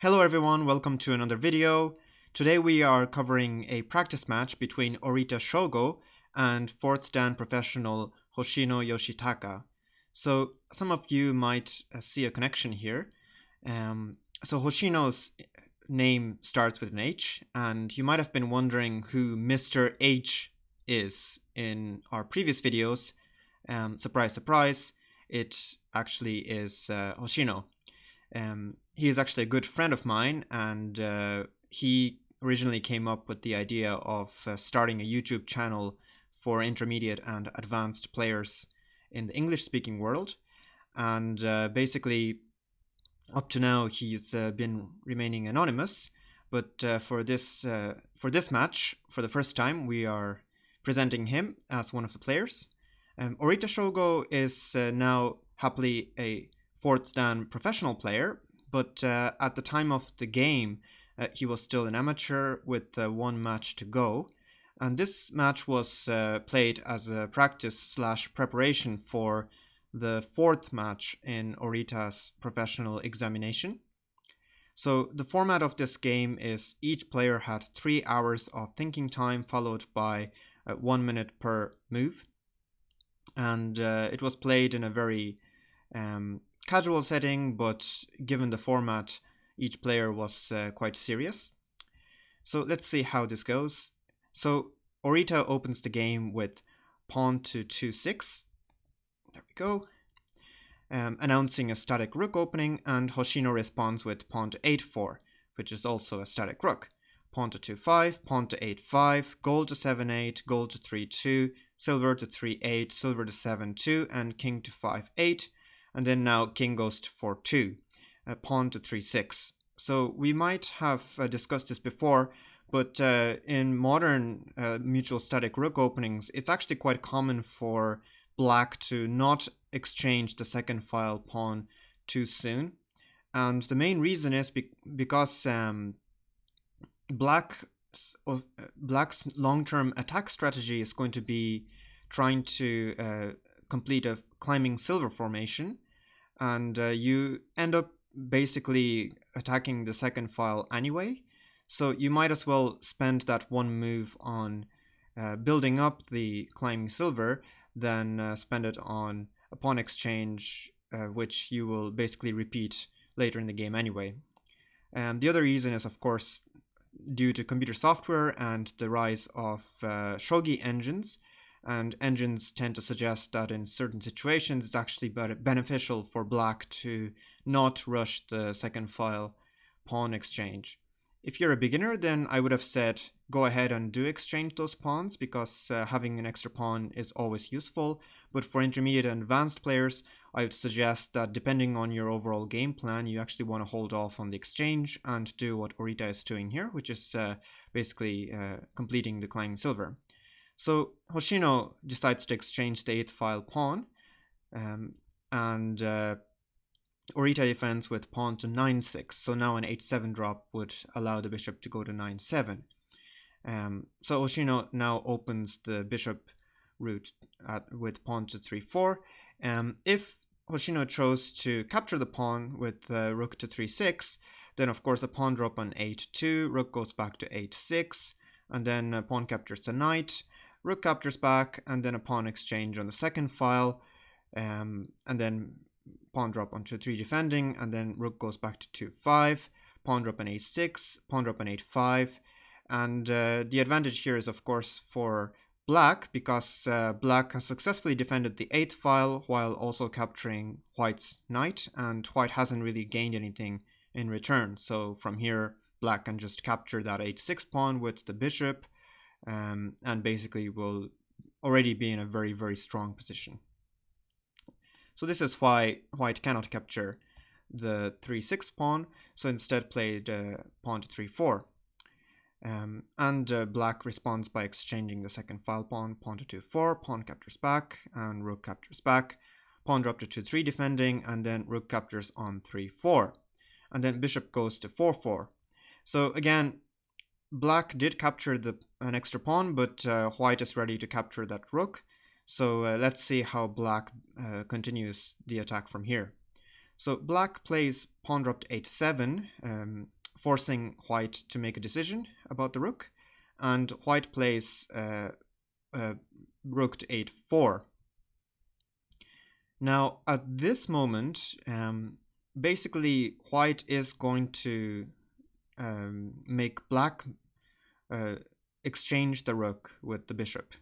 Hello everyone, welcome to another video. Today we are covering a practice match between Orita Shogo and 4th Dan professional Hoshino Yoshitaka. So some of you might see a connection here. So Hoshino's name starts with an H, and you might have been wondering who Mr. H is in our previous videos. Surprise, surprise, it actually is Hoshino. He is actually a good friend of mine, and he originally came up with the idea of starting a YouTube channel for intermediate and advanced players in the English-speaking world. And basically, up to now, he's been remaining anonymous. But for this match, for the first time, we are presenting him as one of the players. Orita Shogo is now happily a 4th Dan professional player, but at the time of the game, he was still an amateur with one match to go. And this match was played as a practice/preparation for the 4th match in Orita's professional examination. So the format of this game is each player had 3 hours of thinking time followed by 1 minute per move. And it was played in a very casual setting, but given the format, each player was quite serious. So let's see how this goes. So Orita opens the game with pawn to 2-6. There we go. Announcing a static rook opening, and Hoshino responds with pawn to 8-4, which is also a static rook. Pawn to 2-5, pawn to 8-5, gold to 7-8, gold to 3-2, silver to 3-8, silver to 7-2, and king to 5-8. And then now king goes to 4-2, pawn to 3-6. So we might have discussed this before, but in modern mutual static rook openings, it's actually quite common for black to not exchange the second file pawn too soon. And the main reason is because Black's long-term attack strategy is going to be trying to complete a climbing silver formation, and you end up basically attacking the second file anyway. So you might as well spend that one move on building up the climbing silver than spend it on a pawn exchange, which you will basically repeat later in the game anyway. The other reason is, of course, due to computer software and the rise of Shogi engines. And engines tend to suggest that in certain situations it's actually beneficial for black to not rush the second file pawn exchange. If you're a beginner, then I would have said go ahead and do exchange those pawns, because having an extra pawn is always useful. But for intermediate and advanced players, I would suggest that depending on your overall game plan, you actually want to hold off on the exchange and do what Orita is doing here, which is basically completing the climbing silver. So Hoshino decides to exchange the 8th file pawn, and Orita defends with pawn to 9-6. So now an 8-7 drop would allow the bishop to go to 9-7. So Hoshino now opens the bishop route with pawn to 3-4. If Hoshino chose to capture the pawn with rook to 3-6, then of course a pawn drop on 8-2, rook goes back to 8-6, and then pawn captures the knight. Rook captures back, and then a pawn exchange on the second file, and then pawn drop on 2-3 defending, and then rook goes back to 2-5, pawn drop on 8-6, pawn drop on 8-5, and the advantage here is of course for black, because black has successfully defended the 8th file while also capturing white's knight, and white hasn't really gained anything in return. So from here, black can just capture that 8-6 pawn with the bishop, and basically will already be in a very, very strong position. So this is why white cannot capture the 3-6 pawn, so instead played pawn to 3-4. And black responds by exchanging the second file pawn, pawn to 2-4, pawn captures back, and rook captures back, pawn drop to 2-3 defending, and then rook captures on 3-4. And then bishop goes to 4-4. So again, black did capture an extra pawn, but white is ready to capture that rook. So let's see how black continues the attack from here. So black plays pawn drop to h7, forcing white to make a decision about the rook, and white plays rook to h4. Now, at this moment, basically white is going to make black exchange the rook with the bishop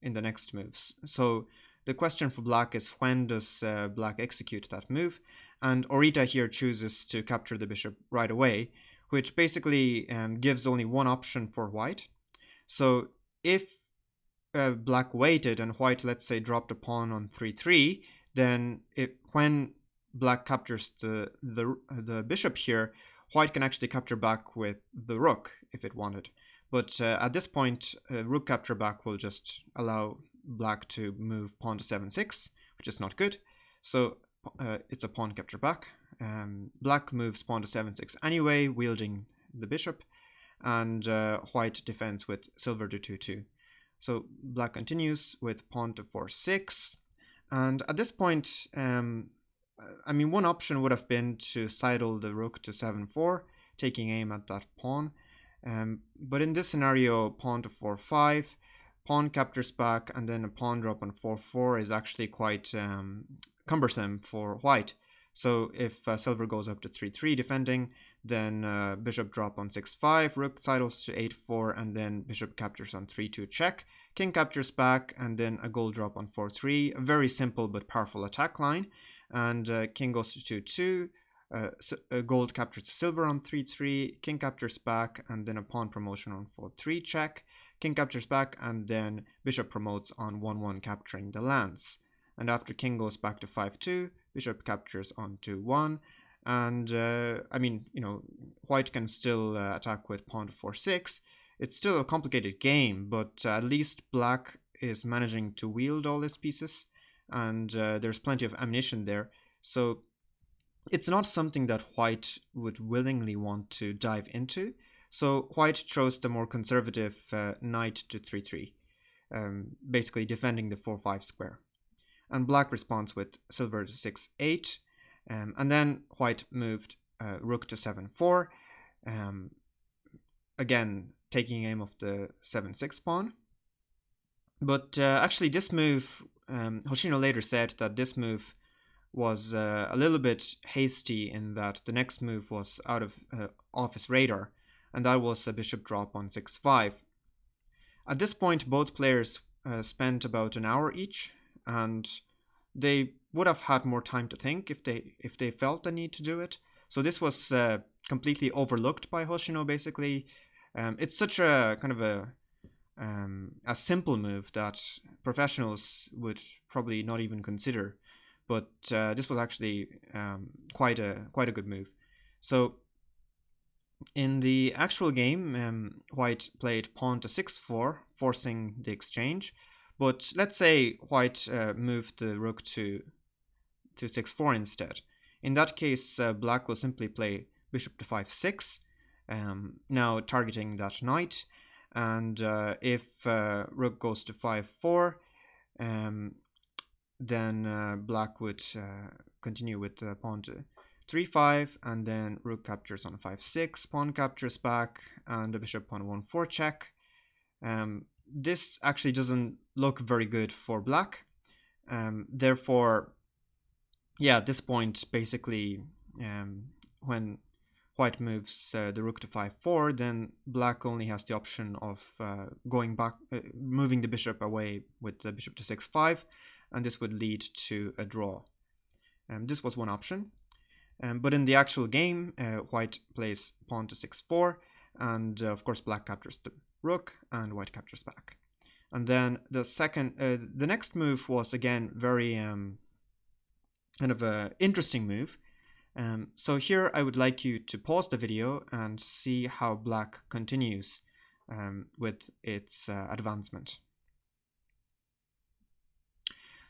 in the next moves. So the question for black is, when does black execute that move? And Orita here chooses to capture the bishop right away, which basically gives only one option for white. So if black waited and white, let's say, dropped a pawn on 3-3, then when black captures the bishop here, white can actually capture back with the rook if it wanted. But at this point, rook capture back will just allow black to move pawn to 7-6, which is not good. So it's a pawn capture back. Black moves pawn to 7-6 anyway, wielding the bishop, and white defends with silver to 2-2. So black continues with pawn to 4-6, and at this point, I mean, one option would have been to sidle the rook to 7-4, taking aim at that pawn. But in this scenario, pawn to 4-5, pawn captures back, and then a pawn drop on 4-4 is actually quite cumbersome for white. So if silver goes up to 3-3 defending, then bishop drop on 6-5, rook sidles to 8-4, and then bishop captures on 3-2 check. King captures back, and then a gold drop on 4-3. A very simple but powerful attack line. And king goes to 2-2. Gold captures silver on 3-3, king captures back, and then a pawn promotion on 4-3 check. King captures back, and then bishop promotes on 1-1, capturing the lands. And after king goes back to 5-2, bishop captures on 2-1. And I mean, you know, white can still attack with pawn to 4-6. It's still a complicated game, but at least black is managing to wield all his pieces, and there's plenty of ammunition there. So it's not something that white would willingly want to dive into. So white chose the more conservative knight to 3-3, basically defending the 4-5 square. And black responds with silver to 6-8, and then white moved rook to 7-4, again taking aim of the 7-6 pawn. But actually this move, Hoshino later said that this move was a little bit hasty, in that the next move was out of off his radar, and that was a bishop drop on 6-5. At this point, both players spent about an hour each, and they would have had more time to think if they felt the need to do it. So this was completely overlooked by Hoshino, basically. It's such a kind of a simple move that professionals would probably not even consider, but this was actually quite a good move. So in the actual game, white played pawn to 6-4, forcing the exchange. But let's say white moved the rook to 6-4 instead. In that case, black will simply play bishop to 5-6, now targeting that knight. And if rook goes to 5-4, then black would continue with pawn to 3-5, and then rook captures on 5-6, pawn captures back, and the bishop on 1-4 check. This actually doesn't look very good for black. Therefore, yeah, at this point, basically, when white moves the rook to 5-4, then black only has the option of going back, moving the bishop away with the bishop to 6-5, and this would lead to a draw. This was one option. But in the actual game, white plays pawn to 6-4, and of course black captures the rook, and white captures back. And then the next move was again very kind of a interesting move. So here I would like you to pause the video and see how black continues with its advancement.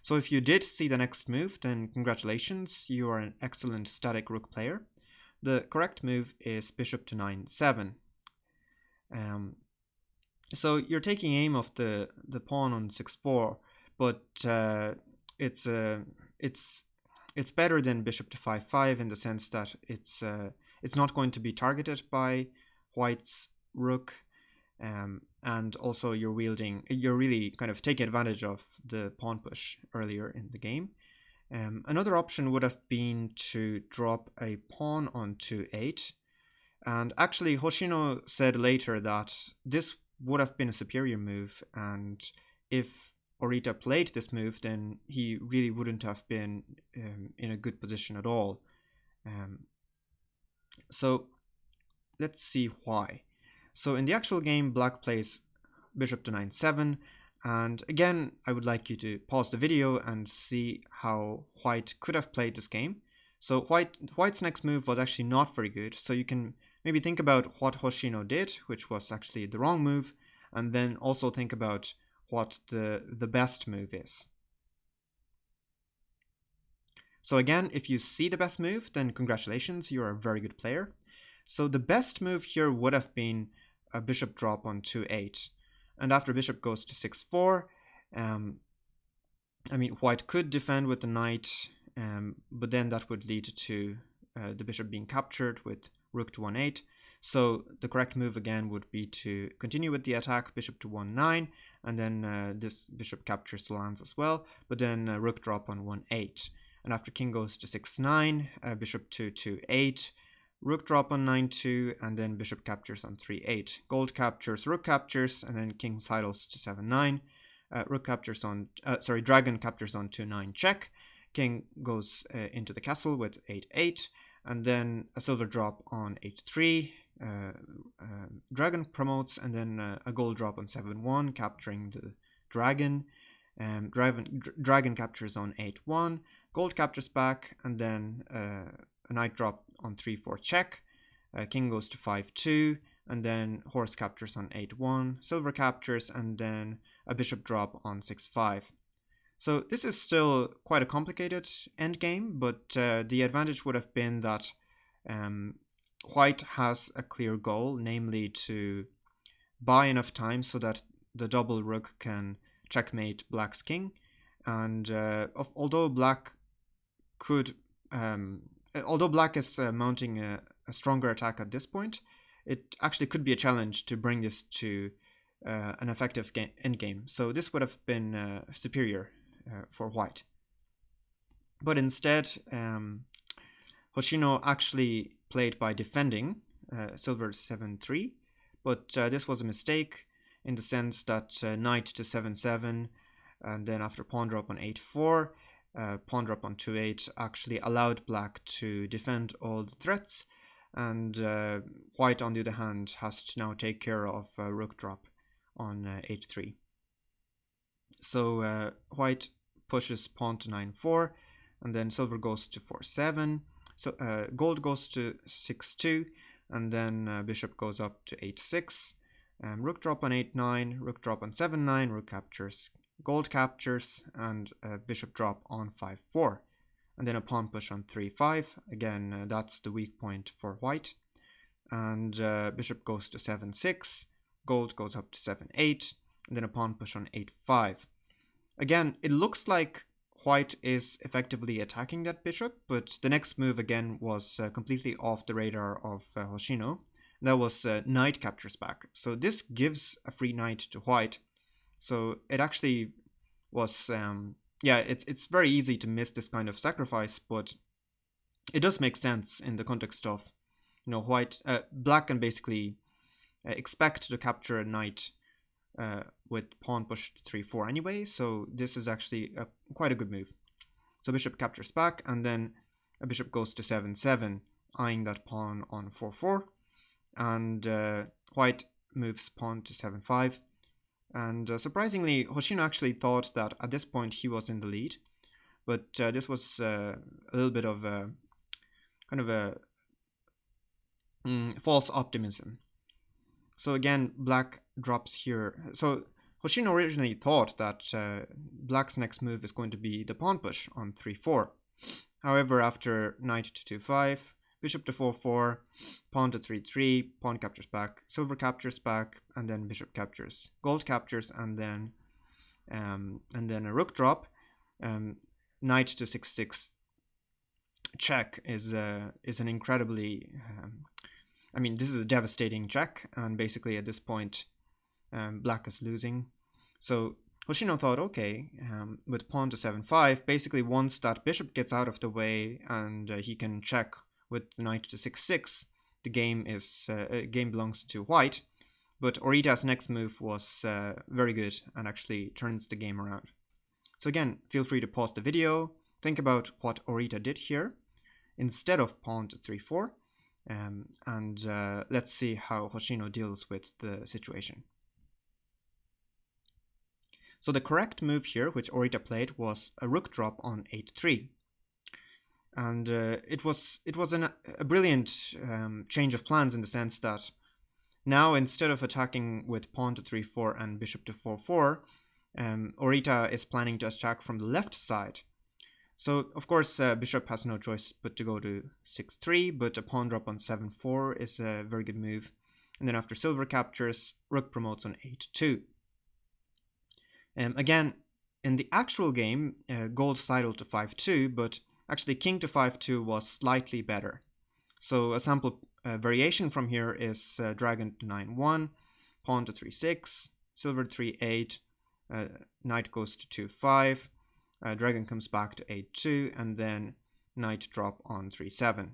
So if you did see the next move, then congratulations, you are an excellent static rook player. The correct move is bishop to 9-7. So you're taking aim of the pawn on 6-4, but it's it's better than bishop to 5-5 in the sense that it's not going to be targeted by white's rook, and also you're really kind of taking advantage of the pawn push earlier in the game. Another option would have been to drop a pawn onto 8, and actually Hoshino said later that this would have been a superior move, and if Orita played this move, then he really wouldn't have been in a good position at all. So let's see why. So in the actual game, black plays bishop to 9-7, and again, I would like you to pause the video and see how white could have played this game. So white's next move was actually not very good, so you can maybe think about what Hoshino did, which was actually the wrong move, and then also think about what the best move is. So again, if you see the best move, then congratulations, you're a very good player. So the best move here would have been a bishop drop on 2-8. And after bishop goes to 6-4, I mean, white could defend with the knight, but then that would lead to the bishop being captured with rook to 1-8. So the correct move again would be to continue with the attack, bishop to 1-9, and then this bishop captures the lands as well, but then rook drop on 1-8. And after king goes to 6-9, bishop to 2-8, rook drop on 9-2, and then bishop captures on 3-8. Gold captures, rook captures, and then king sidles to 7-9. Rook captures on, dragon captures on 2-9 check. King goes into the castle with 8-8, and then a silver drop on 8-3. Dragon promotes, and then a gold drop on 7-1, capturing the dragon. Dragon captures on 8-1. Gold captures back, and then a knight drop on 3-4 check. King goes to 5-2, and then horse captures on 8-1. Silver captures, and then a bishop drop on 6-5. So this is still quite a complicated endgame, but the advantage would have been that white has a clear goal, namely to buy enough time so that the double rook can checkmate black's king. And although black is mounting a stronger attack at this point, it actually could be a challenge to bring this to an effective endgame. So this would have been superior for white. But instead, Hoshino actually played by defending silver 7-3, but this was a mistake in the sense that knight to 7-7, and then after pawn drop on 8-4, pawn drop on 2-8 actually allowed black to defend all the threats, and white on the other hand has to now take care of rook drop on 8-3. So white pushes pawn to 9-4, and then silver goes to 4-7. So gold goes to 6-2, and then bishop goes up to 8-6. Rook drop on 8-9, rook drop on 7-9, rook captures, gold captures, and bishop drop on 5-4. And then a pawn push on 3-5. Again, that's the weak point for white. And bishop goes to 7-6, gold goes up to 7-8, and then a pawn push on 8-5. Again, it looks like white is effectively attacking that bishop, but the next move again was completely off the radar of Hoshino. That was knight captures back. So this gives a free knight to white. So it actually was, it's very easy to miss this kind of sacrifice, but it does make sense in the context of, black can basically expect to capture a knight with pawn pushed 3-4 anyway, so this is actually quite a good move. So bishop captures back, and then a bishop goes to 7-7, eyeing that pawn on 4-4, and white moves pawn to 7-5. And surprisingly, Hoshino actually thought that at this point he was in the lead, but this was a little bit of a kind of a false optimism. So again, black drops here. So Hoshino originally thought that black's next move is going to be the pawn push on 3-4. However, after knight to 2-5, bishop to 4-4, pawn to 3-3, pawn captures back, silver captures back, and then bishop captures, gold captures, and then a rook drop, knight to 6-6, check is an incredibly, I mean, this is a devastating check, and basically at this point, black is losing. So Hoshino thought, okay, with pawn to 7-5, basically once that bishop gets out of the way and he can check with knight to 6-6, the game belongs to white. But Orita's next move was very good and actually turns the game around. So again, feel free to pause the video, think about what Orita did here instead of pawn to 3-4, and let's see how Hoshino deals with the situation. So the correct move here, which Orita played, was a rook drop on 8-3. And it was a brilliant change of plans in the sense that now instead of attacking with pawn to 3-4 and bishop to 4-4, Orita is planning to attack from the left side. So of course bishop has no choice but to go to 6-3, but a pawn drop on 7-4 is a very good move. And then after silver captures, rook promotes on 8-2. Again, in the actual game, gold sidled to 5-2, but actually king to 5-2 was slightly better. So a sample variation from here is dragon to 9-1, pawn to 3-6, silver to 3-8, knight goes to 2-5, dragon comes back to 8-2, and then knight drop on 3-7.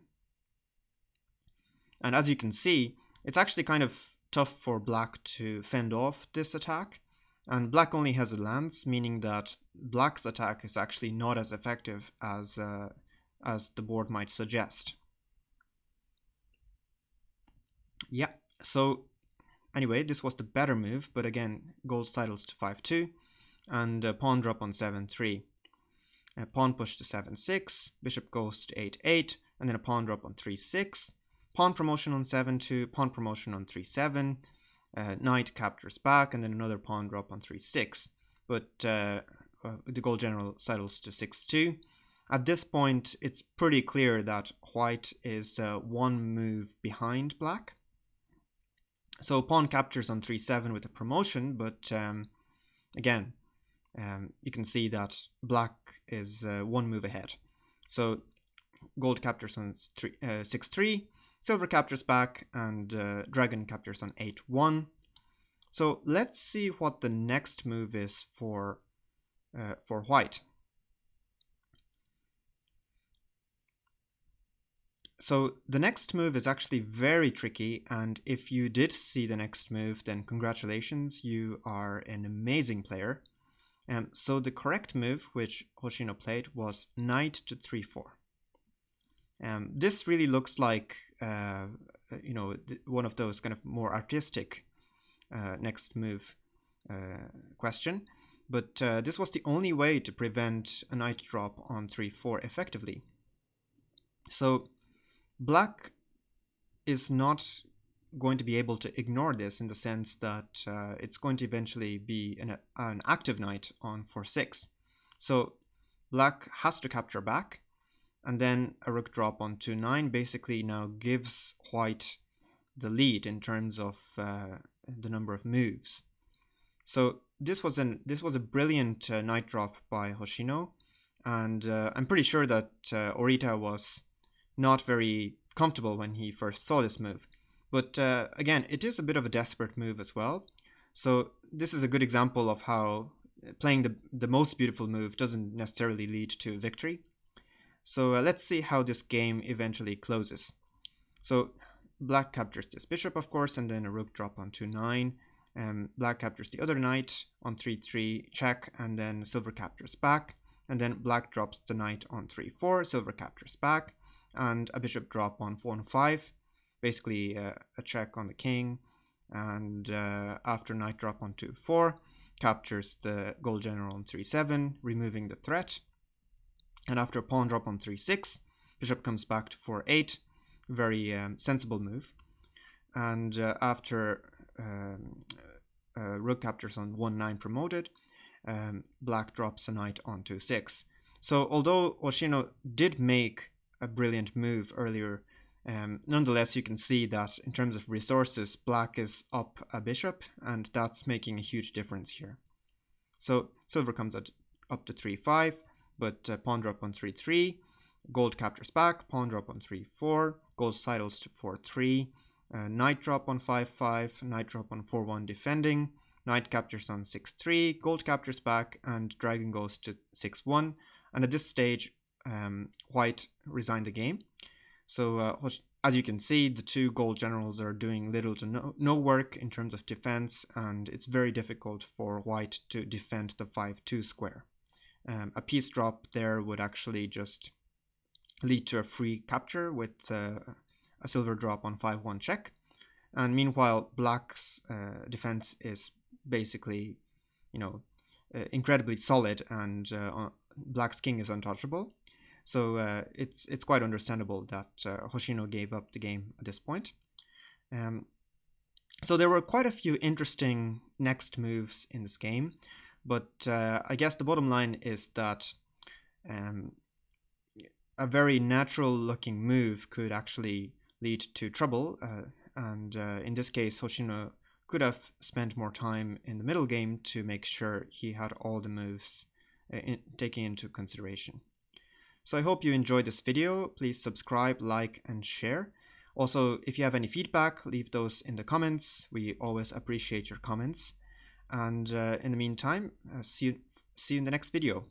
And as you can see, it's actually kind of tough for black to fend off this attack. And black only has a lance, meaning that black's attack is actually not as effective as the board might suggest. Yeah, so anyway, this was the better move, but again, gold sidles to 5-2, and pawn drop on 7-3. Pawn push to 7-6, bishop goes to 8-8, and then a pawn drop on 3-6, pawn promotion on 7-2, pawn promotion on 3-7, knight captures back, and then another pawn drop on 3-6. But the gold general settles to 6-2. At this point, it's pretty clear that white is one move behind black. So pawn captures on 3-7 with a promotion, but again, you can see that black is one move ahead. So gold captures on 6-3, silver captures back, and dragon captures on 8-1. So let's see what the next move is for white. So the next move is actually very tricky, and if you did see the next move, then congratulations, you are an amazing player. So the correct move, which Hoshino played, was knight to 3-4. This really looks like one of those kind of more artistic next move question, but this was the only way to prevent a knight drop on 3-4 effectively. So black is not going to be able to ignore this in the sense that it's going to eventually be an active knight on 4-6. So black has to capture back, and then a rook drop on 2-9 basically now gives white the lead in terms of the number of moves. So this was a brilliant knight drop by Hoshino, and I'm pretty sure that Orita was not very comfortable when he first saw this move. But again, it is a bit of a desperate move as well. So this is a good example of how playing the most beautiful move doesn't necessarily lead to victory. So let's see how this game eventually closes. So black captures this bishop, of course, and then a rook drop on 2-9. Black captures the other knight on 3-3, check, and then silver captures back. And then black drops the knight on 3-4, silver captures back, and a bishop drop on 4-5. Basically a check on the king, and after knight drop on 2-4, captures the gold general on 3-7, removing the threat. And after pawn drop on 3-6, bishop comes back to 4-8, very sensible move. And after rook captures on 1-9 promoted, black drops a knight on 2-6. So although Hoshino did make a brilliant move earlier, nonetheless, you can see that in terms of resources, black is up a bishop, and that's making a huge difference here. So silver comes up to 3-5, but pawn drop on 3-3, gold captures back, pawn drop on 3-4, gold sidles to 4-3, knight drop on 5-5, knight drop on 4-1 defending, knight captures on 6-3, gold captures back, and dragon goes to 6-1. And at this stage, white resigned the game. So as you can see, the two gold generals are doing little to no work in terms of defense, and it's very difficult for white to defend the 5-2 square. A piece drop there would actually just lead to a free capture with a silver drop on 5-1 check. And meanwhile, black's defense is basically, incredibly solid, and black's king is untouchable. So it's quite understandable that Hoshino gave up the game at this point. So there were quite a few interesting next moves in this game, but I guess the bottom line is that a very natural looking move could actually lead to trouble, and in this case Hoshino could have spent more time in the middle game to make sure he had all the moves taken into consideration. So I hope you enjoyed this video. Please subscribe, like, and share. Also, if you have any feedback, leave those in the comments. We always appreciate your comments. And in the meantime, see you in the next video.